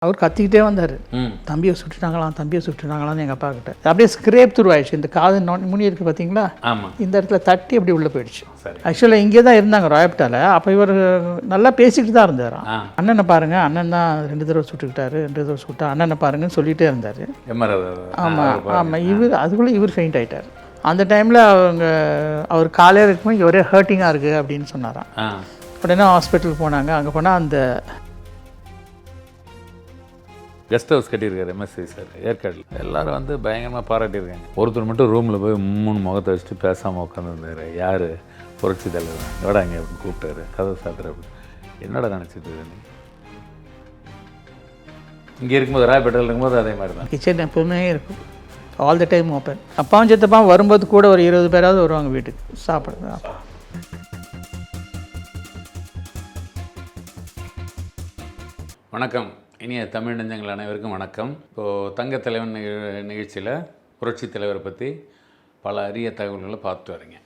அவர் கத்திக்கிட்டே வந்தார். தம்பியை சுட்டுட்டாங்களான்னு எங்கள் அப்பா கிட்ட. அப்படியே ஸ்க்ரேப் த்ரூ ஆயிடுச்சு. இந்த காது முனி இருக்குது பார்த்தீங்களா, இந்த இடத்துல தட்டி அப்படி உள்ளே போயிடுச்சு. ஆக்சுவலாக இங்கே தான் இருந்தாங்க ராயப்டாவில். அப்போ இவர் நல்லா பேசிக்கிட்டு தான் இருந்தார். அண்ணனை பாருங்க, அண்ணன் தான் 2 தடவை சுட்டுக்கிட்டாரு, 2 தடவை சுட்டா அண்ணனை பாருங்கன்னு சொல்லிகிட்டே இருந்தார். ஆமாம் அதுக்குள்ளே இவர் ஃபெயிண்ட் ஆகிட்டார். அந்த டைமில் அவர் காலையில் இருக்கும்போது ஒரே ஹர்ட்டிங்காக இருக்குது அப்படின்னு சொன்னாராம். உடனே ஹாஸ்பிட்டலுக்கு போனாங்க. அங்கே போனால் அந்த கெஸ்ட் ஹவுஸ் கட்டியிருக்காரு எம்எஸ்சி சார் ஏற்காடில். எல்லோரும் வந்து பயங்கரமாக பாராட்டியிருக்காங்க. ஒருத்தர் மட்டும் ரூமில் போய் 3 முகத்தை வச்சுட்டு பேசாமல் உட்காந்துருந்தார். யார்? புரட்சி தலைவர். எவ்வளோ அங்கே அப்படின்னு கூப்பிட்டாரு. கதை சாத்திர அப்படி. என்னடா நினச்சிட்டு நீ இங்கே இருக்கும்போது ராயப்பேட்டையில் இருக்கும்போது அதே மாதிரி தான் கிச்சன் எப்பவுமே இருக்கும். All the time open. அப்பாவும் சித்தப்பாவும் வரும்போது கூட ஒரு 20 பேராவது வருவாங்க வீட்டுக்கு சாப்பிடுங்க. வணக்கம். இனிய தமிழ் நெஞ்சங்கள் அனைவருக்கும் வணக்கம். இப்போது தங்கத்தலைவன் நிகழ்ச்சியில் புரட்சி தலைவரை பற்றி பல அரிய தகவல்களை பார்த்துட்டு வரீங்க.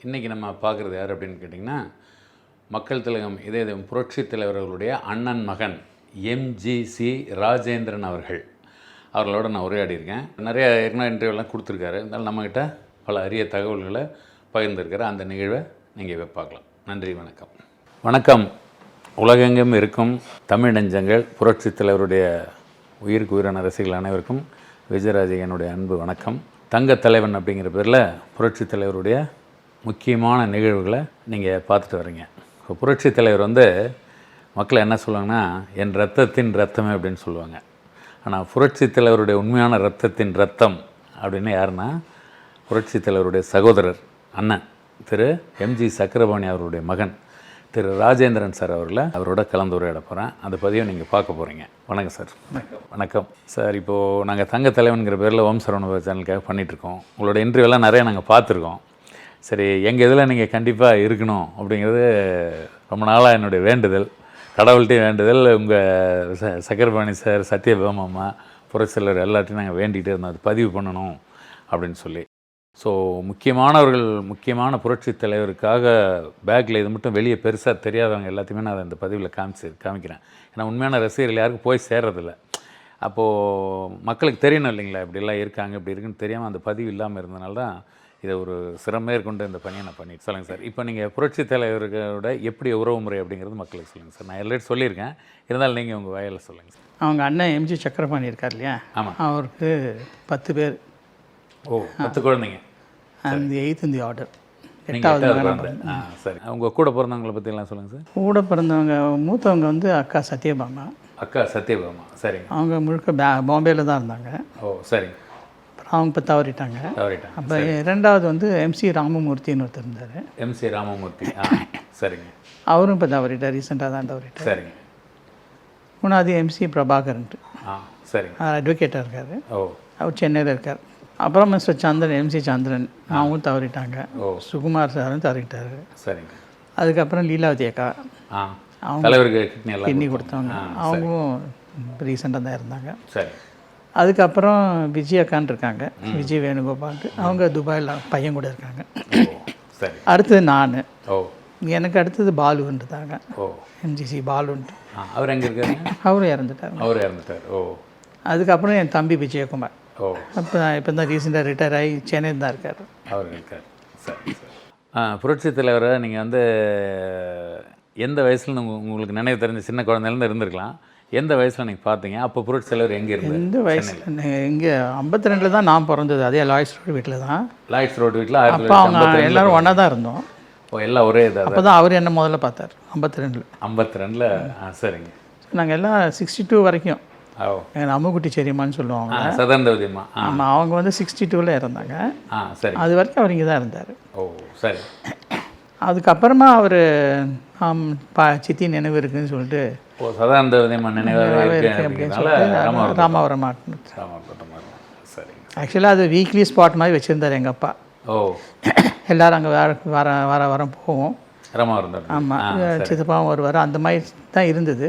இன்றைக்கி நம்ம பார்க்குறது யார் அப்படின்னு கேட்டிங்கன்னா, மக்கள் திலகம் இதய தெய்வம் புரட்சி தலைவர்களுடைய அண்ணன் மகன் எம்ஜிசி ராஜேந்திரன் அவர்கள். அவர்களோட நான் உரையாடியிருக்கேன். நிறைய ஏற்கனவே இன்டர்வியூலாம் கொடுத்துருக்காரு. இருந்தாலும் நம்மக்கிட்ட பல அரிய தகவல்களை பகிர்ந்துருக்காரு. அந்த நிகழ்வை நீங்கள் பார்க்கலாம். நன்றி, வணக்கம். வணக்கம். உலகெங்கும் இருக்கும் தமிழ் நெஞ்சங்கள், புரட்சி தலைவருடைய உயிருக்கு உயிரான ரசிகர்கள் அனைவருக்கும் விஜயராஜகனுடைய அன்பு வணக்கம். தங்கத்தலைவன் அப்படிங்கிற பேரில் புரட்சி தலைவருடைய முக்கியமான நிகழ்வுகளை நீங்கள் பார்த்துட்டு வரீங்க. இப்போ புரட்சி தலைவர் வந்து மக்களை என்ன சொல்லுவாங்கன்னா, என் ரத்தத்தின் ரத்தமே அப்படின்னு சொல்லுவாங்க. ஆனால் புரட்சி தலைவருடைய உண்மையான ரத்தத்தின் ரத்தம் அப்படின்னு யாருன்னா, புரட்சி தலைவருடைய சகோதரர் அண்ணன் திரு எம்ஜி சக்கரபாணி அவருடைய மகன் திரு ராஜேந்திரன் சார் அவரோட கலந்துரையாட போகிறேன். அந்த பதிவை நீங்கள் பார்க்க போகிறீங்க. வணக்கம் சார். வணக்கம் சார். இப்போது நாங்கள் தங்கத்தலைவன்கிற பேரில் ஓம் சரவண சேனலுக்காக பண்ணிகிட்ருக்கோம். உங்களோட இன்டர்வியூலாம் நிறையா நாங்கள் பார்த்துருக்கோம். சரி, எங்கள் இதில் நீங்கள் கண்டிப்பாக இருக்கணும் அப்படிங்கிறது ரொம்ப நாளாக என்னுடைய வேண்டுதல், கடவுள்கிட்டையும் வேண்டுதல். உங்கள் சக்கரபாணி சார், சத்யபாமா, புரட்சியாளர் எல்லாத்தையும் நாங்கள் வேண்டிகிட்டே இருந்தோம், அது பதிவு பண்ணணும் அப்படின்னு சொல்லி. ஸோ முக்கியமான புரட்சி தலைவருக்காக பேக்கில் இது மட்டும் வெளியே பெருசாக தெரியாதவங்க எல்லாத்தையுமே நான் இந்த பதிவில் காமிக்கிறேன். ஏன்னா உண்மையான ரசிகர்கள் யாருக்கும் போய் சேர்றதில்ல. அப்போது மக்களுக்கு தெரியணும் இல்லைங்களா, இப்படிலாம் இருக்காங்க, இப்படி இருக்குன்னு தெரியாமல் அந்த பதிவு இல்லாமல் இருந்தனால தான் இதை ஒரு சிறமேற்கொண்டு இந்த பணியை நான் பண்ணிட்டு. சொல்லுங்கள் சார், இப்போ நீங்கள் புரட்சி தலைவர்களோட எப்படி உறவு முறை அப்படிங்கிறது மக்களுக்கு சொல்லுங்கள் சார். நான் எல்லாரும் சொல்லியிருக்கேன், இருந்தாலும் நீங்கள் உங்கள் வயலில் சொல்லுங்கள் சார். அவங்க அண்ணன் எம்ஜி சக்கரபாணி இருக்கார் இல்லையா? ஆமாம். அவருக்கு 10 பேர். ஓ, 10 குழந்தைங்க. அந்த 8th in the order. 8வது. சரி, அவங்க கூட பிறந்தவங்களை பற்றிலாம் சொல்லுங்கள் சார். கூட பிறந்தவங்க மூத்தவங்க வந்து அக்கா சத்யபாமா. அக்கா சத்யபாமா, சரிங்க. அவங்க முழுக்க பாம்பேயில் தான் இருந்தாங்க. ஓ, சரிங்க. அப்புறம் அவங்க இப்போ தவறிட்டாங்க. அப்போ 2வது வந்து எம்சி ராமமூர்த்தின்னு ஒருத்தர் இருந்தார். எம்சி ராமமூர்த்தி, சரிங்க. அவரும் இப்போ தவறிட்டார், ரீசெண்டாக தான் தவறிட்டார். சரிங்க. 3வது எம்சி பிரபாகரன்ட்டு, சரிங்க. அட்வொகேட்டாக இருக்கார். ஓ, அவர் சென்னையில் இருக்கார். அப்புறம் மிஸ்டர் சந்திரன், எம்சி சந்திரன், அவங்களும் தவறிட்டாங்க. சுகுமார் சாரும் தவறிட்டார். சரிங்க. அதுக்கப்புறம் லீலாவதி அக்கா, அவங்க தலைவருக்கு கிட்னி கொடுத்தவங்க, அவங்களும் ரீசெண்டாக தான் இருந்தாங்க. சரி. அதுக்கப்புறம் விஜய் அக்கான்னு இருக்காங்க, விஜய் வேணுகோபால்ட்டு, அவங்க துபாயில் பையன் கூட இருக்காங்க. சரி. அடுத்தது நான். ஓ, எனக்கு அடுத்தது பாலுன்ட்டுதாங்க. ஓ, எம்ஜிசி பாலுன்ட்டு. அவர் எங்கே இருக்காரு? அவரும் இறந்துட்டார். ஓ. அதுக்கப்புறம் என் தம்பி விஜயகுமார். ஓ. இப்போ தான் ரீசெண்டாக ரிட்டையர் ஆகி சென்னையில் தான் இருக்கார். அவர் இருக்கார். சரி சார். புரட்சி தலைவரை நீங்கள் வந்து எந்த வயசில் உங்களுக்கு நினைவு தெரிஞ்ச சின்ன குழந்தைலேருந்து இருந்திருக்கலாம், எந்த வயசில் நீங்கள் பார்த்தீங்க? அப்போ புரட்சி தலைவர் எங்கே இருந்தார்? எந்த வயசில்? இங்கே 52 தான் நான் பிறந்தது. அதே லாய்ட்ஸ் ரோடு வீட்டில் தான். லாய்ட்ஸ் ரோடு வீட்டில். அப்போ அவங்க எல்லோரும் ஒன்றா தான் இருந்தோம். ஓ, எல்லாம் ஒரே இதாக? அப்போ தான் அவர் என்ன முதல்ல பார்த்தார் 52. சரிங்க. நாங்கள் எல்லாம் 62 வரைக்கும். எங்கள் அம்முக்குட்டி செரியம்மான்னு சொல்லுவாங்க, சதந்தவதியம்மா. ஆமாம். அவங்க வந்து 62ல் இறந்தாங்க. சரி. அது வரைக்கும் அவர் இங்கே தான் இருந்தார். ஓ, சரி. அதுக்கப்புறமா அவர் சித்தி நினைவு இருக்குதுன்னு சொல்லிட்டு, ஓ, சதானந்தவதியம்மா நினைவாக அப்படின்னு சொல்லிட்டு ராமாவரம் மாட்டணும். சரி. ஆக்சுவலாக அது வீக்லி ஸ்பாட் மாதிரி வச்சுருந்தார் எங்கள் அப்பா. ஓ. எல்லோரும் அங்கே வர போவோம். ராமாவரம். ஆமாம். சித்தப்பாவும் வருவார். அந்த மாதிரி தான் இருந்தது.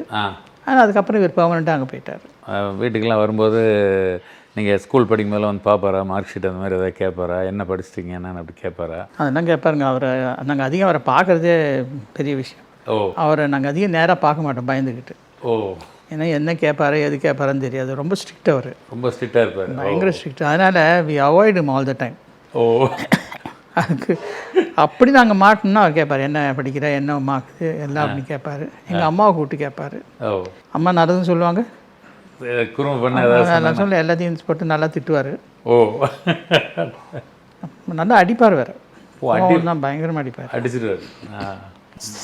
ஆனால் அதுக்கப்புறம் இவர் பெர்மனெண்ட்டாக அங்கே போயிட்டார். வீட்டுக்கெல்லாம் வரும்போது நீங்கள் ஸ்கூல் படிக்கும் போதெல்லாம் வந்து பார்ப்பாரா? மார்க் ஷீட் அந்த மாதிரி எதாவது கேட்பாரா? என்ன படிச்சிட்டிங்க என்னன்னு அப்படி கேட்பாரா? அதெல்லாம் கேட்பாருங்க. நாங்கள் அதிகம் அவரை பார்க்குறதே பெரிய விஷயம். ஓ. அவரை நாங்கள் அதிகம் நேராக பார்க்க மாட்டோம், பயந்துக்கிட்டு. ஓ. ஏன்னா என்ன கேட்பாரு எது கேட்பாருன்னு தெரியாது. ரொம்ப ஸ்ட்ரிக்ட் அவர், ரொம்ப ஸ்ட்ரிக்டாக இருப்பார். பயங்கர ஸ்ட்ரிக்ட். அதனால் we avoid him all the time. ஓ, அதுக்கு அப்படி நாங்கள் மாட்டோம்னா அவர் கேட்பார், என்ன படிக்கிற, என்ன மார்க்கு எல்லாம் அப்படின்னு கேட்பார். எங்கள் அம்மாவை கூப்பிட்டு கேட்பார். ஓ, அம்மா நடந்துன்னு சொல்லுவாங்க, குறும்பு பண்ண ஏதாவது நான் சொல்ல எல்லாத்தையும் போட்டு நல்லா திட்டுவார். ஓ, நல்லா அடிப்பார் வேறு. ஓ, அடி தான் பயங்கரமாக அடிப்பார். அடிச்சிடுவார்.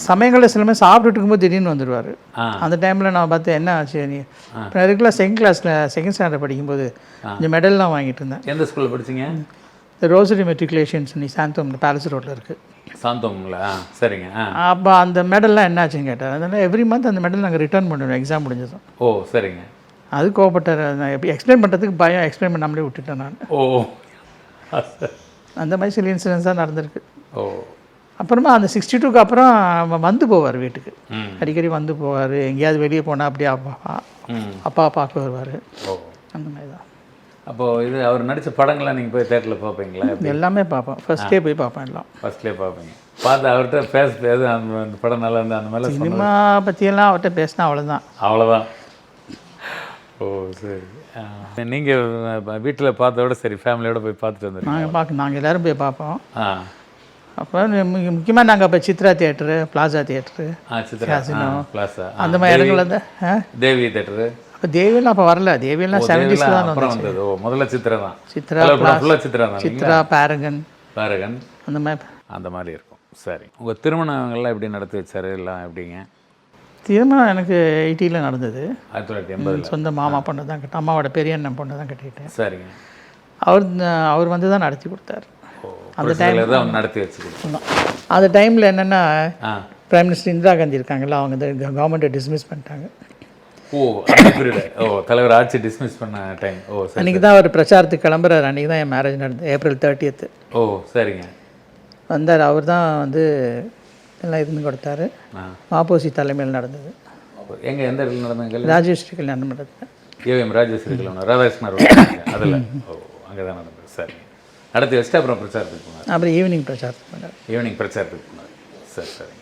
சமயங்களில் சில மாதிரி சாப்பிட்டுட்டு இருக்கும்போது திடீர்னு வந்துடுவார். ஆ, அந்த டைமில் நான் பார்த்து என்ன ஆச்சு நீ, இப்போ ரெகுலர் செகண்ட் கிளாஸில் செகண்ட் ஸ்டாண்டர்ட் படிக்கும்போது இந்த மெடல்லாம் வாங்கிட்டு இருந்தேன். எந்த ஸ்கூலில் படிச்சீங்க? இந்த ரோசரி மெட்ரிகுலேஷன்ஸ் நீ சாந்தோம் பேலஸ் ரோட்டில் இருக்குது. சாந்தோம்ல? சரிங்க. அப்போ அந்த மெடல்லாம் என்னாச்சுன்னு கேட்டார். அதனால் எவ்ரி மந்த் அந்த மெடல் நாங்கள் ரிட்டர்ன் பண்ணுவோம் எக்ஸாம் முடிஞ்சதும். ஓ, சரிங்க. அது கோவப்பட்டார். நான் எப்படி எக்ஸ்பிளைன் பண்ணுறதுக்கு பயம், எக்ஸ்பிளைன் பண்ணாமலே விட்டுட்டேன் நான். ஓ, அந்த மாதிரி சில இன்சிடென்ட்ஸ் தான் நடந்திருக்கு. ஓ, அப்புறமா அந்த 62க்கு அப்புறம் வந்து போவார் வீட்டுக்கு. ம், அடிக்கடி வந்து போவார். எங்கேயாவது வெளியே போனால் அப்படியே ம், அப்பா பார்க்க வருவார். ஓ. அந்த மாதிரி தான். அப்போது இது அவர் நடித்த படங்கள்லாம் நீங்கள் போய் தேட்டரில் பார்ப்பீங்களா? எல்லாமே பார்ப்பேன். ஃபர்ஸ்டே போய் பார்ப்பேன் எல்லாம். ஃபர்ஸ்ட்லேயே பார்ப்பீங்க. பார்த்து அவர்கிட்ட பேச அந்த படம் நல்லா இருந்தால் அந்த மாதிரிலாம் சொன்னது சினிமா பற்றியெல்லாம் அவர்கிட்ட பேசினா அவ்வளோதான். அவ்வளோதான். ஓ, சரி. நீங்கள் வீட்டில் பார்த்ததோட சரி ஃபேமிலியோட போய் பார்த்துட்டு வந்துருக்கீங்க? நாங்கள் எல்லோரும் போய் பார்ப்போம். ஆ, அப்போ முக்கியமாக நாங்கள் இப்போ Chitra theatre, plaza theatre, Chitra Plaza, அந்த மாதிரி இடங்கள் வந்து தேவி தேட்டரு. அப்போ தேவியெல்லாம் அப்போ வரல. தேவியெல்லாம் 70s தான் அப்புறம் வந்தது. ஓ, முதல்ல சித்ரா தான். சித்ரா, ஃபுல்லாக சித்ரா தான். சித்ரா, பேரகன் அந்த மாதிரி இருக்கும். சரி, உங்கள் திருமணங்கள்லாம் எப்படி நடத்தி வச்சாரு? எல்லாம் எப்படிங்க? திருமணம் எனக்கு 80ல் நடந்தது. 1980. சொந்த மாமா பொண்ணு தான் கட்ட, அம்மாவோட பெரிய அண்ணன் பொண்ணு தான் கட்டிக்கிட்டேன். சரிங்க. அவர் வந்து தான் நடத்தி கொடுத்தாரு. அந்த டைமில் தான் நடத்தி வச்சு கொடுத்தோம். அந்த டைமில் என்னென்னா பிரைம் மினிஸ்டர் இந்திரா காந்தி இருக்காங்கல்ல, அவங்க இந்த கவர்மெண்ட்டை டிஸ்மிஸ் பண்ணிட்டாங்க. ஓ, அந்த பீரியட். ஓ, தலைவர் ஆட்சி டிஸ்மிஸ் பண்ண டைம். ஓ, சரி. அன்றைக்கி தான் அவர் பிரச்சாரத்துக்கு கிளம்புறாரு. அன்றைக்கி தான் என் மேரேஜ் நடந்தது, April 30th. ஓ, சரிங்க. வந்தார். அவர் தான் வந்து எல்லாம் இருந்து கொடுத்தாரு. மாப்போசி தலைமையில் நடந்தது. எங்கே எந்த இடத்துல நடந்தது? ராஜேஸ்வரி கல்யாணம் நடந்தது. ஏவிஎம் ராஜேஸ்வரி கல்யாணம், ராதாகிருஷ்ணர் அதில். ஓ, அங்கே தான் நடந்தது. சரி, நடத்தி வச்சுட்டு அப்புறம் பிரச்சாரத்துக்கு போனார். அப்புறம் ஈவினிங் பிரச்சாரத்துக்கு போனார். ஈவினிங் பிரச்சாரத்துக்கு போனார். சரி, சரி.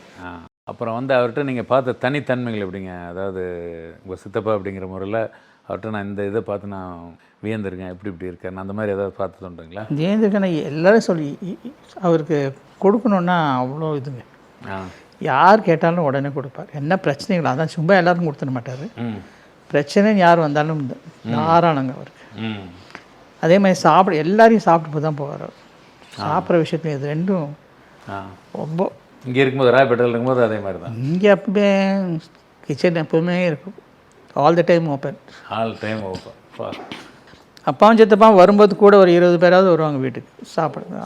அப்புறம் வந்து அவர்கிட்ட நீங்கள் பார்த்த தனித்தன்மைகள் எப்படிங்க? அதாவது உங்கள் சித்தப்பா அப்படிங்கிற முறையில் அவர்கிட்ட நான் இந்த இதை பார்த்து நான் வியந்திருக்கேன், இப்படி இருக்காருன்னு அந்த மாதிரி ஏதாவது பார்த்து தோன்றுங்களா? வியந்திருக்கேன். எல்லோரும் சொல்லி அவருக்கு கொடுக்கணுன்னா அவ்வளோ இதுங்க. யார் கேட்டாலும் உடனே கொடுப்பார். என்ன பிரச்சனைகள் அதான் சும்மா எல்லாருக்கும் கொடுத்துட மாட்டார். பிரச்சனைன்னு யார் வந்தாலும் தாராளங்க அவருக்கு. அதே மாதிரி எல்லாரையும் சாப்பிட்டு போய் தான் போவார் அவர். சாப்பிட்ற விஷயத்துல இது ரெண்டும் ரொம்ப. இங்கே இருக்கும்போது ராயப்பேட்டையில் இருக்கும்போது அதே மாதிரி தான். இங்கே எப்பவுமே கிச்சன் எப்பவுமே இருக்கும். All the time open. அப்பாவும் சித்தப்பாவும் வரும்போது கூட ஒரு 20 பேராவது வருவாங்க வீட்டுக்கு சாப்பிடுங்க.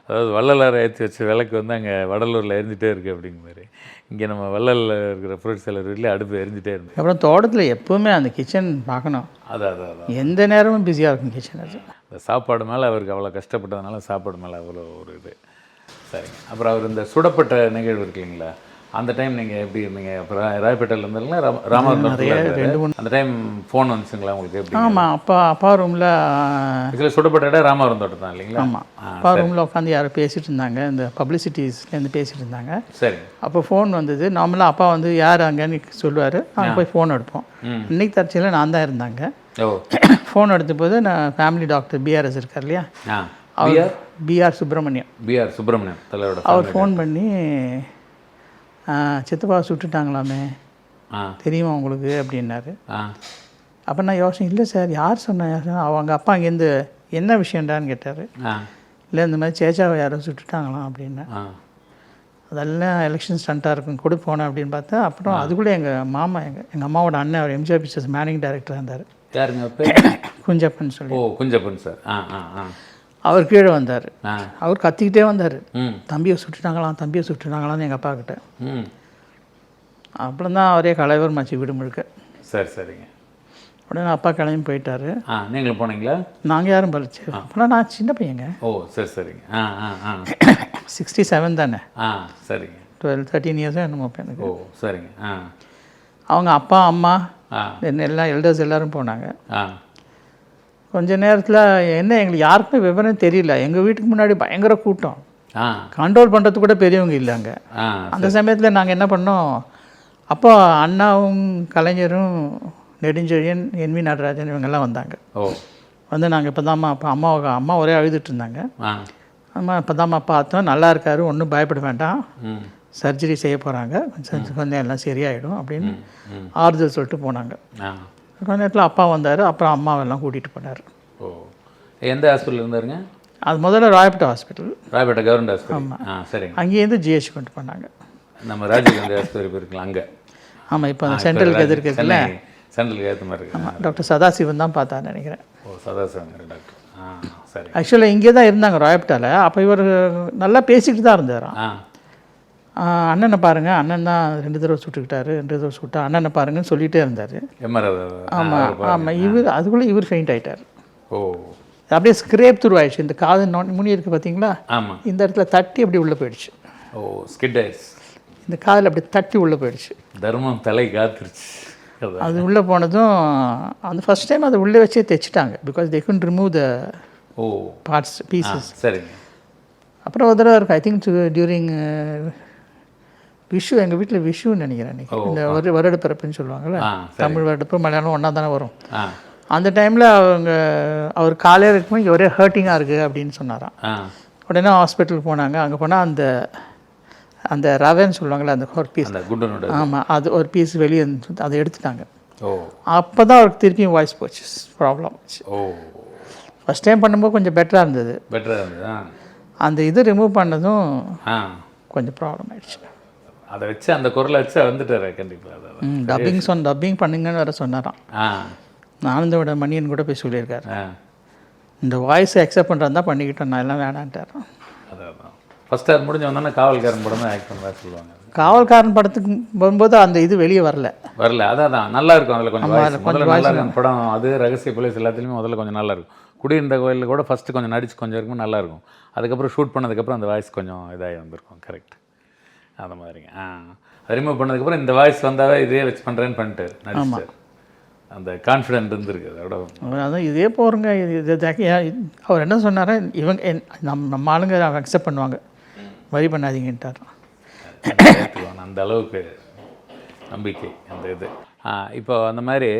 அதாவது வள்ளலார் ஏற்றி வச்ச விளக்கு வந்து அங்கே வடலூரில் எரிஞ்சிட்டே இருக்குது அப்படிங்கிற மாதிரி. இங்கே நம்ம வள்ளலில் இருக்கிற ஃப்ரூட்ஸ் செல்லர் வீட்டில் அடுப்பு எரிஞ்சிட்டே இருந்து. அப்புறம் தோட்டத்தில் எப்போவுமே அந்த கிச்சன் பார்க்கணும். அதான் எந்த நேரமும் பிஸியாக இருக்கும் கிச்சன். அது அந்த சாப்பாடு மேலே அவருக்கு அவ்வளோ கஷ்டப்பட்டதுனால சாப்பாடு மேலே அவ்வளோ ஒரு இது. சரிங்க. அப்புறம் அவர் இந்த சுடப்பட்ட நிகழ்வு இருக்குங்களா, அந்த டைம் நீங்கள் எப்படி இருந்தீங்க? அப்புறம் ராயப்பேட்டையில் இருந்தாலுங்களா ராமவரம்? அந்த டைம் ஃபோன் வந்துச்சுங்களா உங்களுக்கு? எப்படி? ஆமாம், அப்பா ரூமில் இதில் சுடப்பட்ட இடம் ராமவரம் தோட்டம் தான் இல்லைங்களா? ஆமாம், அப்பா ரூமில் உட்காந்து யாரும் பேசிகிட்டு இருந்தாங்க, இந்த பப்ளிசிட்டிஸ்லேருந்து பேசிகிட்டு இருந்தாங்க. சரி. அப்போ ஃபோன் வந்தது. நார்மலாக அப்பா வந்து யார் அங்கேன்னு சொல்லுவார், நாங்கள் போய் ஃபோன் எடுப்போம். இன்னைக்கு தற்செயலில் நான் தான் இருந்தாங்க. ஃபோன் எடுத்த போது நான் ஃபேமிலி டாக்டர் பிஆர்எஸ் இருக்கார் இல்லையா, அவர் பிஆர் சுப்பிரமணியம் தலைவரோட அவர் ஃபோன் பண்ணி சித்தப்பா சுட்டுட்டாங்களாமே தெரியுமா உங்களுக்கு அப்படின்னாரு. அப்போ நான் யோசனை, இல்லை சார் யார் சொன்னா, அவங்க அப்பா அங்கேருந்து என்ன விஷயம்டான்னு கேட்டார். இல்லை இந்த மாதிரி சேச்சாவை யாரோ சுட்டுட்டாங்களாம் அப்படின்னா. அதெல்லாம் எலெக்ஷன் ஸ்டண்ட்டாக இருக்கும் கூட போனேன் அப்படின்னு பார்த்தா. அப்புறம் அதுக்குள்ளே எங்கள் மாமா எங்கள் அம்மாவோட அண்ணன் அவர் எம்ஜிஆர் பிக்சர்ஸ் மேனேஜிங் டைரக்டராக இருந்தார். யாருங்க? குஞ்சப்பன் சொல்லி. ஓ, குஞ்சப்பன் சார். அவர் கீழே வந்தார். அவர் கத்திக்கிட்டே வந்தார், தம்பியை சுட்டுட்டாங்களான்னு எங்கள் அப்பா கிட்ட. அப்புறம் தான் அவரே கலைவர் மாச்சு வீடு முழுக்க. சரி, சரிங்க. உடனே அப்பா கிளம்பி போயிட்டாரு. நீங்களும் போனீங்களா? நாங்கள் யாரும் பறிச்சு. அப்போனா நான் சின்ன பையங்க. ஓ, சரி, சரிங்க. 67 தானே. சரிங்க. 13 இயர்ஸ் என்னமோ எனக்கு. ஓ, சரிங்க. அவங்க அப்பா அம்மா எல்லாம் எல்டர்ஸ் எல்லோரும் போனாங்க. கொஞ்ச நேரத்தில் என்ன எங்களுக்கு யாருக்குமே விவரம் தெரியல. எங்கள் வீட்டுக்கு முன்னாடி பயங்கர கூட்டம், கண்ட்ரோல் பண்ணுறது கூட பெரியவங்க இல்லைங்க. அந்த சமயத்தில் நாங்கள் என்ன பண்ணோம், அப்போ அண்ணாவும் கலைஞரும் நெடுஞ்செழியன் என்வி நடராஜன் இவங்கெல்லாம் வந்தாங்க. வந்து நாங்கள் இப்போ தான்மா அப்போ அம்மா ஒரே அழுதுட்டு இருந்தாங்க. அம்மா இப்போ தான்மா பார்த்தோம், நல்லா இருக்காரு, ஒன்றும் பயப்பட வேண்டாம், சர்ஜரி செய்ய போகிறாங்க, கொஞ்சம் எல்லாம் சரியாயிடும் அப்படின்னு ஆறுதல் சொல்லிட்டு போனாங்க. கொஞ்ச நேரத்தில் அப்பா வந்தார், அப்புறம் அம்மாவெல்லாம் கூட்டிகிட்டு போனார். எந்த ஹாஸ்பிட்டல் இருந்தாருங்க? அது முதல்ல Royapettah hospital. Royapettah government hospital. ஆமாம், சரி. அங்கேருந்து ஜிஹெச் கொண்டு போனாங்க. நம்ம ராஜீவ்காந்தி ஆஸ்பத்திரி இருக்கலாம் அங்கே. ஆமாம், இப்போ அந்த சென்ட்ரலுக்கு எதிர்க்கு இருக்குல்ல, சென்ட்ரலுக்கு ஏற்ற மாதிரி இருக்கு. ஆமாம், டாக்டர் சதாசிவன் தான் பார்த்தான்னு நினைக்கிறேன். சதாசிவன் டாக்டர். சரி. ஆக்சுவலாக இங்கே தான் இருந்தாங்க ராயப்பேட்டாவில். அப்போ இவர் நல்லா பேசிக்கிட்டு தான் இருந்தாராம். அண்ணனை பாருங்கள், அண்ணன் தான் 2 தடவை சுட்டுக்கிட்டாரு, 2 தடவை சுட்டா அண்ணனை பாருங்கன்னு சொல்லிகிட்டே இருந்தார். ஆமாம் ஆமாம், அதுக்குள்ளே இவர் ஃபெயிண்ட் ஆகிட்டார். அப்படியே ஸ்க்ரேப் துரு ஆயிடுச்சு. இந்த காது முனி இருக்குது பார்த்தீங்களா, இந்த இடத்துல தட்டி அப்படி உள்ளே போயிடுச்சு. இந்த காதில் அப்படி தட்டி உள்ளே போயிடுச்சு. தர்மம் தலை காத்துருச்சு. அது உள்ளே போனதும் அந்த ஃபஸ்ட் டைம் அதை உள்ளே வச்சே தைச்சிட்டாங்க. Because they could remove the parts pieces. சரிங்க. அப்புறம் ஒரு தடவை இருக்கும், ஐ திங்க் டியூரிங் விஷு, எங்கள் வீட்டில் விஷுன்னு நினைக்கிறேன் அன்றைக்கி, இந்த வருடப்பிறப்புன்னு சொல்லுவாங்கள்ல, தமிழ் வருடப்பிறப்பு மலையாளம் ஒன்றா தானே வரும். அந்த டைமில் அவர் காலையில் இருக்கும்போது ஒரே ஹர்ட்டிங்காக இருக்குது அப்படின்னு சொன்னாராம். உடனே ஹாஸ்பிட்டலுக்கு போனாங்க. அங்கே போனால் அந்த ரவைன்னு சொல்லுவாங்கள்ல, அந்த ஒரு பீஸ், ஆமாம், அது ஒரு பீஸ் வெளியே அதை எடுத்துட்டாங்க. அப்போ தான் அவருக்கு திருப்பியும் வாய்ஸ் போச்சு, ப்ராப்ளம் ஆச்சு. ஃபஸ்ட் டைம் பண்ணும்போது கொஞ்சம் பெட்டராக இருந்தது. அந்த இது ரிமூவ் பண்ணதும் கொஞ்சம் ப்ராப்ளம் ஆயிடுச்சு. அதை வச்சு அந்த குரலை வச்சு வந்துட்டார் கண்டிப்பாக. டப்பிங் பண்ணுங்கன்னு வேறு சொன்னாராம். ஆனந்தோட மணியன் கூட போய் சொல்லியிருக்காரு, இந்த வாய்ஸை அக்செப்ட் பண்ணுறதா பண்ணிக்கிட்டோம், நான் எல்லாம் வேணான்ட்டார். அதான் ஃபஸ்ட் அது முடிஞ்ச வந்தோன்னா காவல்காரன் படம் தான் ஆக்ட் பண்ணுறதா சொல்லுவாங்க. காவல்காரன் படத்துக்கு போகும்போது அந்த இது வெளியே வரல. அதான் நல்லா இருக்கும். அதில் கொஞ்சம் நல்லா இருக்கும் படம். அது ரகசிய போலீஸ் எல்லாத்துலேயுமே முதல்ல கொஞ்சம் நல்லா இருக்கும். குடியிருந்த கோயிலில் கூட ஃபஸ்ட்டு கொஞ்சம் நடிச்சு கொஞ்சம் இருக்கும், நல்லாயிருக்கும். அதுக்கப்புறம் ஷூட் பண்ணதுக்கப்புறம் அந்த வாய்ஸ் கொஞ்சம் இதாகி வந்திருக்கும். கரெக்ட், அந்த மாதிரிங்க. அது ரிமூவ் பண்ணதுக்கப்புறம் இந்த வாய்ஸ் வந்தாவே இதே வச்சு பண்ணுறேன்னு பண்ணிட்டு நடிச்சார். அந்த கான்ஃபிடென்ட் இருந்திருக்கு அதோட. அதான் இதே போகிறங்க. அவர் என்ன சொன்னார், இவங்க நம்ம ஆளுங்க அக்செப்ட் பண்ணுவாங்க, வரி பண்ணாதீங்கன்ட்டார். அந்த அளவுக்கு நம்பிக்கை அந்த இது. இப்போ அந்த மாதிரி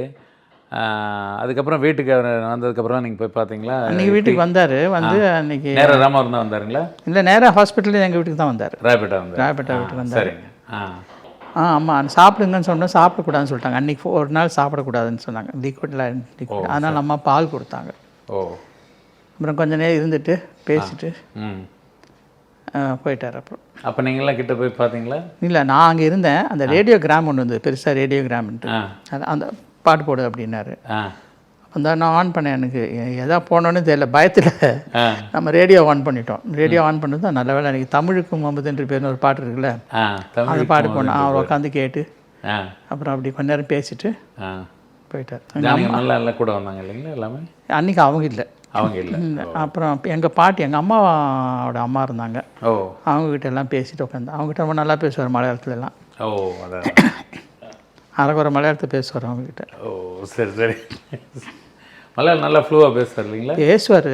அதுக்கப்புறம் வீட்டுக்கு வந்ததுக்கப்புறம் நீங்கள் போய் பார்த்தீங்களா? அன்றைக்கி வீட்டுக்கு வந்தார். வந்து அன்றைக்கி நேராக ராமவரம் தான் வந்தாருங்களா? இல்லை, நேராக ஹாஸ்பிட்டலில் எங்கள் வீட்டுக்கு தான் வந்தார். ராயப்பேட்டா வீட்டுக்கு வந்தார். சரிங்க. ஆமாம், சாப்பிடுங்கன்னு சொன்னால் சாப்பிடக்கூடாதுன்னு சொல்லிட்டாங்க. அன்றைக்கி ஒரு நாள் சாப்பிடக்கூடாதுன்னு சொன்னாங்க, லிக்விட். அதனால் அம்மா பால் கொடுத்தாங்க. அப்புறம் கொஞ்ச நேரம் இருந்துட்டு பேசிட்டு போயிட்டார். அப்போ நீங்களாம் கிட்ட போய் பார்த்தீங்களா? இல்லை, நான் அங்கே இருந்தேன். அந்த ரேடியோகிராம் ஒன்று வந்து பெருசாக ரேடியோகிராம்ன்ட்டு, அந்த பாட்டு போடு அப்படின்னாரு. அந்த நான் ஆன் பண்ணேன். எனக்கு எதா போனோன்னு தெரியல, பயத்தில் நம்ம ரேடியோ ஆன் பண்ணிட்டோம். ரேடியோ ஆன் பண்ணது தான் நல்ல வேலை. எனக்கு தமிழுக்கு முகமது என்று பேர்னு ஒரு பாட்டு இருக்குல்ல, அந்த பாட்டு போனேன். அவர் உட்காந்து கேட்டு அப்புறம் அப்படி கொஞ்ச நேரம் பேசிட்டு போயிட்டார். நல்லா கூட வந்தாங்க இல்லைங்களா எல்லாமே? அன்றைக்கி அவங்க இல்லை. அப்புறம் எங்கள் பாட்டி, எங்கள் அம்மாவோட அம்மா இருந்தாங்க. அவங்கக்கிட்ட எல்லாம் பேசிட்டு உட்காந்து. அவங்ககிட்ட ரொம்ப நல்லா பேசுவார் மலையாளத்துல எல்லாம். அரைக்குறை மலையாளத்தை பேசுவார் அவங்கக்கிட்ட. சரி சரி. மலையாளம் நல்லா ஃப்ளூவாக பேசுவார் இல்லைங்களா? பேசுவார்.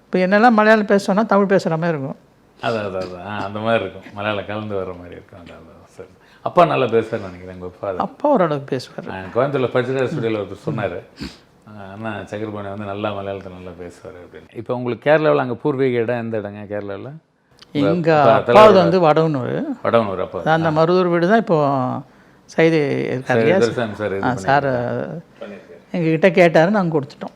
இப்போ என்னெல்லாம் மலையாளம் பேசுவோன்னா தமிழ் பேசுகிற மாதிரி இருக்கும். அதான் அந்த மாதிரி இருக்கும், மலையாளம் கலந்து வர மாதிரி இருக்கும். அதான் சரி. அப்பா நல்லா பேசுவார் நினைக்கிறேன். எங்கள் அப்பா அப்பா ஓரளவுக்கு பேசுவார். கோயம்புத்தூரில் படிச்சுட்டு ஸ்டுடியோவில் ஒருத்தர் சொன்னார், ஆனால் சக்கரபாணி வந்து நல்லா மலையாளத்தை நல்லா பேசுவார் அப்படின்னு. இப்போ உங்களுக்கு கேரளாவில் அங்கே பூர்வீக இடம் எந்த இடங்க கேரளாவில்? எங்கள் அப்பாவது வந்து வடவனூர். அப்போ அந்த மருதூர் வீடு தான் இப்போது சைது இருக்காரு சார். எங்ககிட்ட கேட்டார், நாங்கள் கொடுத்துட்டோம்.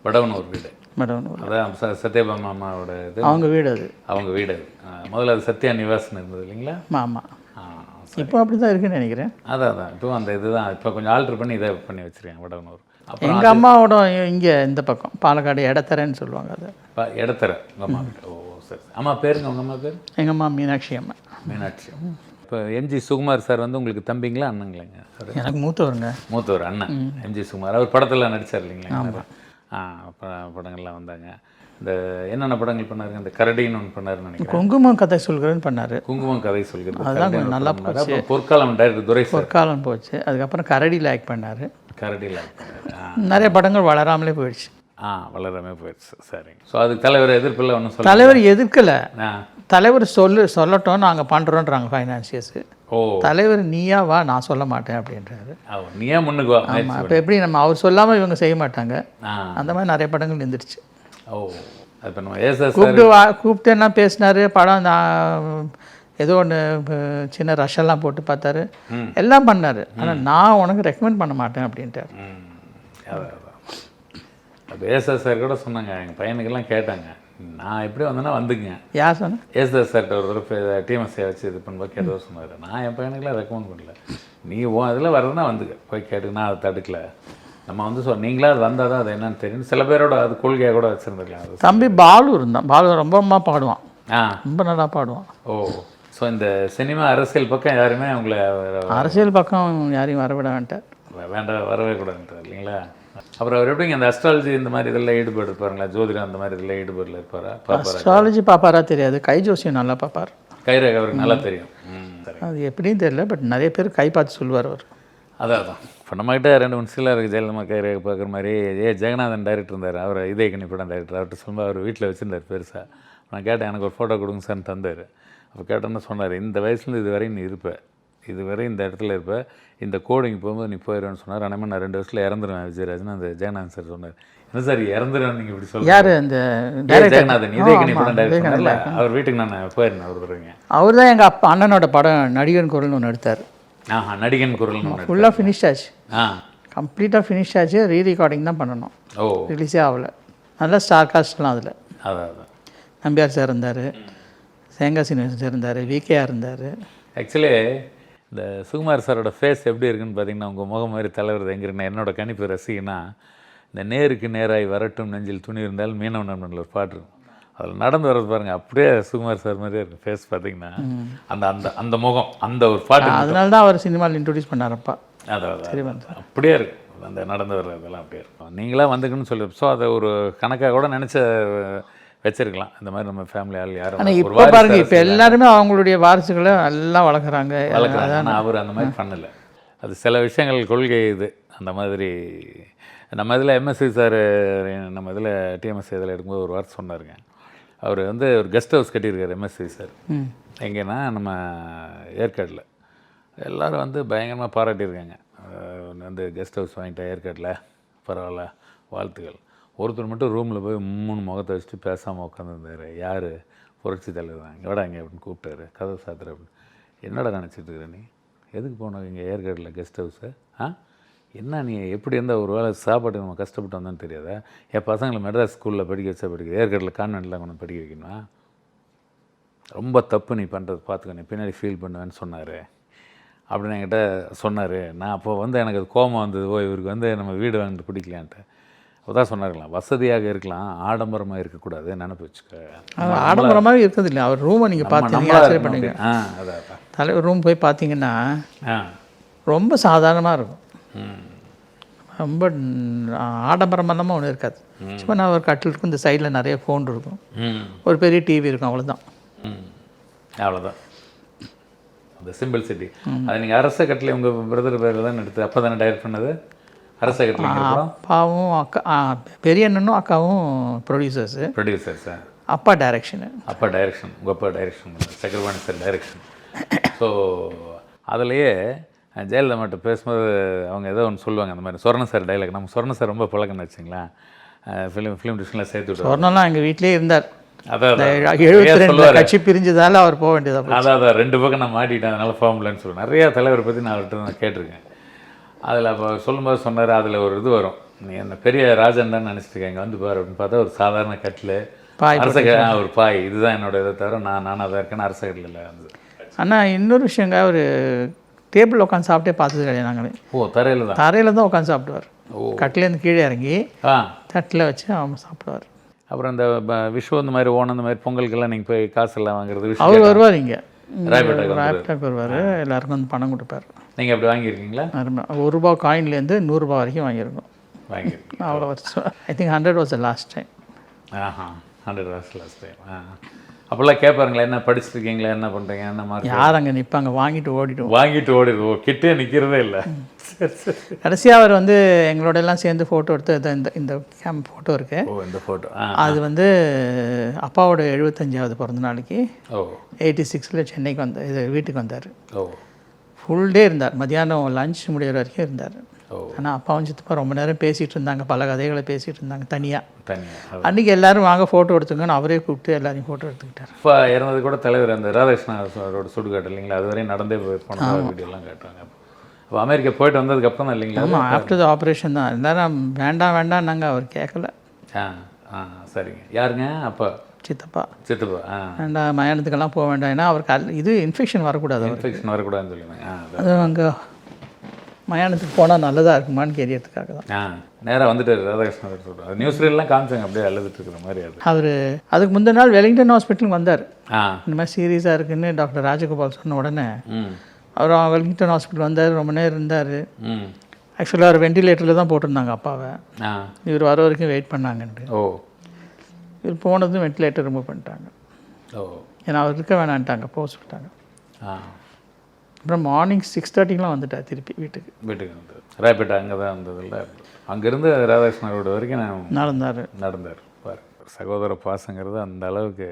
வடவனூர் வீடு. வடவனூர் அதான் சத்யபாமா அம்மாவோட இது, அவங்க வீடு. அவங்க வீடு முதல்ல அது சத்யா நிவாஸ்னு இருந்தது இல்லைங்களா? ஆமாம். இப்போ அப்படி தான் இருக்குன்னு நினைக்கிறேன். அதான் இப்போ அந்த இதுதான் இப்போ கொஞ்சம் ஆல்ட்ரு பண்ணி இதை பண்ணி வச்சுருக்கேன் வடவனூர். எங்கள் அம்மாவோட இங்கே இந்த பக்கம் பாலக்காடு இடத்தரன்னு சொல்லுவாங்க. அது இடத்தர உங்கள் அம்மா வீட்டு. சரி. அம்மா பேருங்க உங்கள் அம்மா பேர்? எங்கள் அம்மா மீனாட்சி அம்மா. மீனாட்சி. இப்போ எம்ஜி சுகுமார் சார் வந்து உங்களுக்கு தம்பிங்களா அண்ணங்களேங்க? எனக்கு மூத்தவருங்க. மூத்தவர் அண்ணன் எம்ஜி சுகுமார். அவர் படத்தில் நடித்தார் இல்லைங்களா? படங்கள்லாம் வந்தாங்க. இந்த என்னென்ன படங்கள் பண்ணாருங்க? இந்த கரடின்னு ஒன்று பண்ணாருன்னு நினைக்கிறேன். குங்குமம் கதை சொல்கிறேன்னு பண்ணார். குங்குமம் கதை சொல்கிறது அதுதான் கொஞ்சம் நல்லா போச்சு. பொற்காலம் டைரக்டர் துரை பொற்காலம் போச்சு. அதுக்கப்புறம் கரடியில் ஆக்ட் பண்ணார். கரடியில் ஆக்ட் பண்ணார். நிறைய படங்கள் வளராமலே போயிடுச்சு. வளராமே போயிடுச்சு. சரிங்க. ஸோ அதுக்கு தலைவர் எதிர்ப்பில் ஒன்றும் சொல்ல? தலைவர் எதிர்க்கலை. தலைவர் சொல்லட்டும், நாங்கள் பண்ணுறோன்றாங்க ஃபைனான்சியர்ஸு. ஓ தலைவர் நீயா வா, நான் சொல்ல மாட்டேன் அப்படின்றாரு. நீயா முன்னுக்கு வா. ஆமாம், இப்போ எப்படி நம்ம அவர் சொல்லாமல் இவங்க செய்ய மாட்டாங்க, அந்த மாதிரி நிறைய படங்கள் இருந்துருச்சு. ஓ இப்போ நம்ம ஏஎஸ்எஸ் கூப்பிட்டு என்ன பேசினார், படம் நான் ஏதோ ஒன்று சின்ன ரஷெல்லாம் போட்டு பார்த்தாரு, எல்லாம் பண்ணார். ஆனால் நான் உனக்கு ரெக்கமெண்ட் பண்ண மாட்டேன் அப்படின்ட்டார். அப்போ ஏஎஸ்எஸ் சார் கூட சொன்னாங்க, எங்கள் பையனுக்கெல்லாம் கேட்டாங்க, நான் எப்படி வந்தேன்னா வந்துங்க. யார் சொன்னேன்? ஏஎஸ்எஸ் சார்கிட்ட ஒரு தடவை டிஎம்எஸ்ஐ வச்சு இது பண்ணும்போது கேட்டதாக சொன்னார். நான் என் பையனுக்கெல்லாம் ரெக்கமெண்ட் பண்ணல, நீ இதில் வர்றதுனா வந்துக்க போய் கேட்டுக்கு, நான் அதை தடுக்கல. நம்ம வந்து நீங்களா அது வந்தால் தான் அது என்னன்னு தெரியும். சில பேரோட அது கொள்கையாக கூட வச்சுருந்துருக்கலாம். தம்பி பாலு இருந்தான், பாலு ரொம்ப பாடுவான், ரொம்ப நல்லா பாடுவான். ஓ ஸோ இந்த சினிமா அரசியல் பக்கம் யாருமே அவங்கள அரசியல் பக்கம் யாரையும் வரவிட வேண்டாம், வரவே கூடாதுன்றார் இல்லைங்களா? அப்புறம் அவர் எப்படிங்க அந்த அஸ்ட்ராலஜி இந்த மாதிரி இதெல்லாம் ஈடுபாடு இருப்பாருங்களா? ஜோதிடம் அந்த மாதிரி இதெல்லாம் ஈடுபாடில் இருப்பாரா? அஸ்ட்ராலஜி பார்ப்பாரா தெரியாது, கை ஜோசியம் நல்லா பார்ப்பார். கைரேகை அவருக்கு நல்லா தெரியும். அது எப்படின்னு தெரியல, பட் நிறைய பேர் கை பார்த்து சொல்லுவார் அவர். அதான் இப்போ நம்மகிட்ட 2-3 சில இருக்குது. ஜெயலலிதா கைரேகை பார்க்குற மாதிரி ஜெகநாதன் டைரக்டர் இருந்தார், அவர் இதய கணி படம் டைரக்டர். அவர்கிட்ட சொல்லும்போது அவர் வீட்டில் வச்சுருந்தார் பெருசாக. நான் கேட்டேன், எனக்கு ஒரு ஃபோட்டோ கொடுங்க சார்னு தந்தார். அப்போ கேட்டோன்னு சொன்னார், இந்த வயசுலேருந்து இது வரையும் நீ இருப்பேன், இதுவரை இந்த இடத்துல இருப்பேன், இந்த கோடிங் போகும்போது நீ போயிடுவேன்னு சொன்னார். ஆனால் நான் 2 வருஷத்தில் இறந்துருவேன் விஜயராஜன். அந்த ஜெகநாதன் சார் சொன்னார். என்ன சார் இறந்துருவேன் நீங்கள் இப்படி சொல்லுங்கள்? யார் அந்த ஜெகநாதன் இதய கணி படம் டைரக்டர்? அவர் வீட்டுக்கு நான் போயிருந்தேன். அவர் வருவீங்க. அவர் தான் எங்கள் அப்பா அண்ணனோட படம் நடிகன் குரல்னு ஒன்று எடுத்தார். நடிகன் குரல் ஃபுல்லாக ஃபினிஷ் ஆச்சு, கம்ப்ளீட்டாக ஃபினிஷ் ஆச்சு. ரீரெக்கார்டிங் தான் பண்ணணும், ரிலீஸே ஆகலை. நல்லா ஸ்டார் காஸ்ட்லாம் அதில். அதான் நம்பியார் சார் இருந்தார், தேங்காய் சீனிவாசன் சார் இருந்தார், விகேஆர் இருந்தார். ஆக்சுவலி இந்த சுகுமார் சாரோட ஃபேஸ் எப்படி இருக்குன்னு பார்த்தீங்கன்னா, உங்கள் முகம் மாதிரி தலைவர் எங்கே இருக்குன்னா, என்னோட கணிப்பு ரசிகனா இந்த நேருக்கு நேராய் வரட்டும் நெஞ்சில் துணி இருந்தால் மீனவ நண்பனில் ஒரு பாட்டு இருக்கும், அதில் நடந்து வர்றது பாருங்கள், அப்படியே சுகுமார் சார் மாதிரியே இருக்கும் ஃபேஸ் பார்த்தீங்கன்னா. அந்த அந்த அந்த முகம், அந்த ஒரு பாட்டு, அதனால தான் அவர் சினிமாவில் இன்ட்ரடியூஸ் பண்ணாரப்பா. அதான் அப்படியே இருக்கும், அந்த நடந்து வர்றதெல்லாம் அப்படியே இருக்கும். நீங்களாம் வந்துக்குன்னு சொல்லி, ஸோ அதை ஒரு கணக்காக கூட நினச்ச வச்சிருக்கலாம். இந்த மாதிரி நம்ம ஃபேமிலி ஆள் யாரும். ஆனால் இப்போ பாருங்கள், இப்போ எல்லாருமே அவங்களுடைய வாரிசுகளை எல்லாம் வளர்க்குறாங்க. ஆனால் அவர் அந்த மாதிரி பண்ணலை. அது சில விஷயங்கள் கொள்கை இது. அந்த மாதிரி நம்ம இதில் எம்எஸ்சி சார், நம்ம இதில் டிஎம்எஸ்சி இதில் எடுக்கும்போது ஒரு வார்த்தை சொன்னாருங்க. அவர் வந்து ஒரு கெஸ்ட் ஹவுஸ் கட்டியிருக்காரு எம்எஸ்சி சார். எங்கேன்னா நம்ம ஏற்காடில். எல்லோரும் வந்து பயங்கரமாக பாராட்டியிருக்காங்க. வந்து கெஸ்ட் ஹவுஸ் வாங்கிட்டேன் ஏற்காடில், பரவாயில்ல, வாழ்த்துக்கள். ஒருத்தர் மட்டும் ரூமில் போய் 3 முகத்தை வச்சுட்டு பேசாமல் உட்காந்துருந்தார். யார்? புரட்சி தலைவர் தான். இங்கே வாடாங்க அப்படின்னு கூப்பிட்டாரு. கதவை சாத்துற அப்படின்னு. என்னடா நினச்சிட்டு இருக்கிற நீ? எதுக்கு போனோம் இங்கே ஏற்காடில் கெஸ்ட் ஹவுஸு? என்ன நீ எப்படி இருந்தால் ஒரு வேளை சாப்பாட்டு நம்ம கஷ்டப்பட்டு வந்தோன்னு தெரியாதா? என் பசங்களை மெட்ராஸ் ஸ்கூலில் படிக்க வச்சா படிக்க, ஏற்காடில் கான்வென்ட்லாம் கொண்டு படிக்க வைக்கணுமா? ரொம்ப தப்பு நீ பண்ணுறது, பார்த்துக்க, நீ பின்னாடி ஃபீல் பண்ணுவேன்னு சொன்னார் அப்படின்னு என்கிட்ட சொன்னார். நான் அப்போ வந்து எனக்கு அது கோபம் வந்தது, இவருக்கு வந்து நம்ம வீடு வாங்கிட்டு பிடிக்கலான்ட்டு. அப்போதான் சொன்னாருக்கலாம், வசதியாக இருக்கலாம், ஆடம்பரமாக இருக்கக்கூடாது, நினப்பு வச்சுக்க. ஆடம்பரமாக இருக்கிறது இல்லை. அவர் ரூமை நீங்கள் பார்த்தீங்க பண்ணுங்க. அதான் தலைவர் ரூம் போய் பார்த்தீங்கன்னா ரொம்ப சாதாரணமாக இருக்கும், ரொம்ப ஆடம்பரமெல்லாமல் ஒன்றும் இருக்காது. சும்மா நான் ஒரு கட்டில் இருக்கும், இந்த சைடில் நிறைய ஃபோன் இருக்கும், ஒரு பெரிய டிவி இருக்கும், அவ்வளோதான். அவ்வளோதான். அந்த சிம்பிள் சிட்டி. அதை நீங்கள் அரச கட்டில் உங்கள் பிரதர் பேரில் தான் எடுத்து அப்போ தானே டைரக்ட் பண்ணது? அரச கட்டில் அப்பாவும் அக்கா, பெரிய அண்ணனும் அக்காவும் ப்ரொடியூசர்ஸு. சார் அப்பா டைரக்ஷனு. உங்கள் அப்பா direction, Chakrapani sir direction. So அதுலேயே ஜெயலலிதா மட்டும் பேசும்போது அவங்க ஏதோ ஒன்று சொல்லுவாங்க, அந்த மாதிரி சொர்ண சார் டைலாக். நம்ம சொர்ண சார் ரொம்ப பழக்கம்னு வச்சுங்களேன், ஃபிலிம் டிவிஷனில் சேர்த்து விட்டு. சொர்ணம்லாம் எங்கள் வீட்டிலே இருந்தார். அதான் 72 கட்சி பிரிஞ்சதால அவர் போக வேண்டியதாக. அதான் 2 பக்கம் நான் மாட்டிட்டேன், அதனால் போக முடியலன்னு சொல்லுவேன். நிறையா தலைவரை பற்றி நான் அவர்கிட்ட நான் கேட்டிருக்கேன். அதில் அப்போ சொல்லும்போது சொன்னார், அதில் ஒரு இது வரும், நீ என்ன பெரிய ராஜன் தான் நினச்சிட்டு இங்கே வந்து பாரு அப்படின்னு பார்த்தா ஒரு சாதாரண கட்டில், அரச ஒரு பாய், இதுதான் என்னோட இதை தவிர நானாக தான் இருக்கேன்னு அரச கட்டில் இல்லை வந்து. ஆனால் இன்னொரு விஷயங்க, அவர் டேபிள் உட்காந்து சாப்பிட்டே பார்த்தது கிடையாது நாங்களே. தரையில் தான் உட்காந்து சாப்பிடுவார். கட்டிலேருந்து கீழே இறங்கி தட்டில் வச்சு அவங்க சாப்பிடுவார். அப்புறம் இந்த விஷு இந்த மாதிரி ஓணம் இந்த மாதிரி பொங்கலுக்கெல்லாம் நீங்கள் போய் காசு எல்லாம் வாங்குறது, அவர் வருவார் இங்கே ராய்பேட்டாக்கு வருவார், எல்லாருக்கும் வந்து பணம் கொடுப்பார். நீங்கள் அப்படி வாங்கியிருக்கீங்களா? ₹1 காயின்லேருந்து ₹100 வரைக்கும் வாங்கியிருக்கோம். அவ்வளோ வருஷம். I think 100 was the last time. 100 was last time. அப்போல்லாம் கேட்பாருங்களா, என்ன படிச்சிருக்கீங்களா, என்ன பண்ணுறீங்க, என்ன மாதிரி? யார் அங்கே நிற்பாங்க, வாங்கிட்டு ஓடிடுவோம், கிட்டே நிற்கிறதே இல்லை. கடைசியாக அவர் வந்து எங்களோட எல்லாம் சேர்ந்து ஃபோட்டோ எடுத்து இந்த ஃபோட்டோ இருக்கு. இந்த ஃபோட்டோ அது வந்து அப்பாவோட 75வது பிறந்த நாளைக்கு 86ல் சென்னைக்கு இது வீட்டுக்கு வந்தார். ஃபுல் டே இருந்தார். மத்தியானம் லஞ்ச் முடிகிற வரைக்கும் இருந்தார். ஓ. ஆனால் அப்பாவும் சித்தப்பா ரொம்ப நேரம் பேசிகிட்டு இருந்தாங்க, பல கதைகளை பேசிகிட்டு இருந்தாங்க தனியாக. அன்றைக்கி எல்லோரும் வாங்க ஃபோட்டோ எடுத்துங்கன்னு அவரே கூப்பிட்டு எல்லாரையும் ஃபோட்டோ எடுத்துக்கிட்டார். இப்போ இறந்தது கூட தலைவர் அந்த ராதாகிருஷ்ணரோட சுடுகாட்டு இல்லைங்களா, அது வரையும் நடந்தே போன வீடியோலாம் காட்டுறாங்க. அப்போ அமெரிக்கா போயிட்டு வந்ததுக்கப்புறம் தான் இல்லைங்களா? ஆமாம், ஆஃப்டர் த ஆப்ரேஷன் தான். எல்லாரும் வேண்டாம் வேண்டாம்னாங்க, அவர் கேட்கல. சரிங்க. யாருங்க? அப்போ சித்தப்பா. சித்தப்பா. வேண்டாம், மயானத்துக்கெல்லாம் போக வேண்டாம், ஏன்னா அவருக்கு இது இன்ஃபெக்ஷன் வரக்கூடாது. இன்ஃபெக்ஷன் வரக்கூடாதுன்னு சொல்லுவாங்க. அது அங்கே மயானத்துக்கு போனால் நல்லதாக இருக்குமான்னு கேட்கறதுக்காக தான். நேராக வந்துட்டார் ராதாகிருஷ்ணன் சொல்கிறார். நியூஸ்லாம் காமிச்சாங்க அப்படியே அழுதுட்டு இருக்கிற மாதிரி. அவர் அதுக்கு முந்தின நாள் வெலிங்டன் ஹாஸ்பிட்டலுக்கு வந்தார். இந்த மாதிரி சீரியஸாக இருக்குன்னு டாக்டர் ராஜகோபால் சொன்ன உடனே அவர் வெலிங்டன் ஹாஸ்பிட்டல் வந்தார், ரொம்ப நேரம் இருந்தார். ஆக்சுவலாக அவர் வெண்டிலேட்டரில் தான் போட்டிருந்தாங்க அப்பாவை. இவர் வர வரைக்கும் வெயிட் பண்ணாங்கன்ட்டு. இவர் போனதும் வெண்டிலேட்டர் ரிமூவ் பண்ணிட்டாங்க. ஏன்னா அவர் இருக்க வேணான்ட்டாங்க, போக சொல்லிட்டாங்க. அப்புறம் மார்னிங் 6:30 வந்துட்டார் திருப்பி வீட்டுக்கு. வந்து ராயப்பேட்டை அங்கே தான் வந்ததில்ல. அங்கேருந்து ராதாகிருஷ்ணன் ரோடு வரைக்கும் நடந்தார். பாரு, சகோதர பாசங்கிறது அந்த அளவுக்கு.